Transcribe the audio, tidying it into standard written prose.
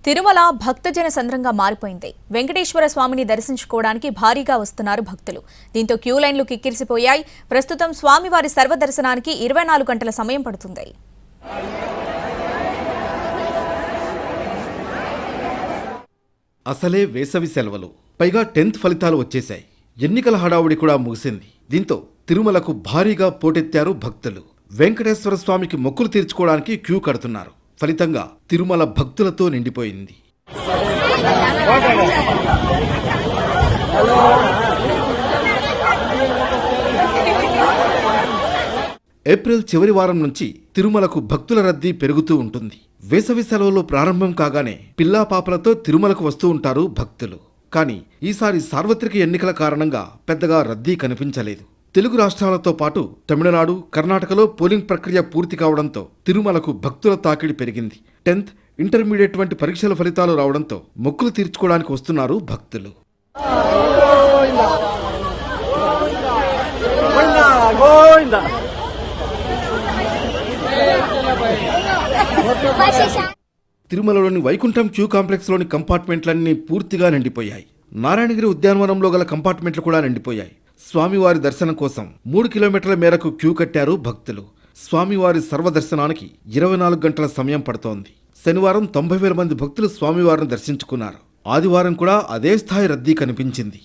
తిరుమల భక్తజన సంద్రంగా మారిపోయింది. వెంకటేశ్వర స్వామిని దర్శించుకోవడానికి భారీగా వస్తున్నారు భక్తులు. దీంతో క్యూ లైన్లు కిక్కిరిసిపోయాయి. ప్రస్తుతం స్వామివారి సర్వదర్శనానికి 24 గంటల సమయం పడుతుంది. అసలే వేసవి సెలవులు, పైగా 10th ఫలితాలు వచ్చేశాయి. ఎన్నికల హడావుడి కూడా ముగిసింది. దీంతో తిరుమలకు భారీగా పోటెత్తారు భక్తులు. వెంకటేశ్వర స్వామికి మొక్కులు తీర్చుకోవడానికి క్యూ కడుతున్నారు. ఫలితంగా తిరుమల భక్తులతో నిండిపోయింది. ఏప్రిల్ చివరి వారం నుంచి తిరుమలకు భక్తుల రద్దీ పెరుగుతూ ఉంటుంది. వేసవి సెలవులు ప్రారంభం కాగానే పిల్లా పాపలతో తిరుమలకు వస్తూ ఉంటారు భక్తులు. కానీ ఈసారి సార్వత్రిక ఎన్నికల కారణంగా పెద్దగా రద్దీ కనిపించలేదు. తెలుగు రాష్ట్రాలతో పాటు తమిళనాడు, కర్ణాటకలో పోలింగ్ ప్రక్రియ పూర్తి కావడంతో తిరుమలకు భక్తుల తాకిడి పెరిగింది. 10th, ఇంటర్మీడియట్ వంటి పరీక్షల ఫలితాలు రావడంతో మొక్కులు తీర్చుకోవడానికి వస్తున్నారు భక్తులు. తిరుమలలోని వైకుంఠం క్యూ కాంప్లెక్స్లోని కంపార్ట్మెంట్లన్నీ పూర్తిగా నిండిపోయాయి. నారాయణగిరి ఉద్యానవనంలో గల కంపార్ట్మెంట్లు కూడా నిండిపోయాయి. స్వామివారి దర్శనం కోసం 3 కిలోమీటర్ల మేరకు క్యూ కట్టారు భక్తులు. స్వామివారి సర్వదర్శనానికి 24 గంటల సమయం పడుతోంది. శనివారం 90,000 మంది భక్తులు స్వామివారిని దర్శించుకున్నారు. ఆదివారం కూడా అదే స్థాయి రద్దీ కనిపించింది.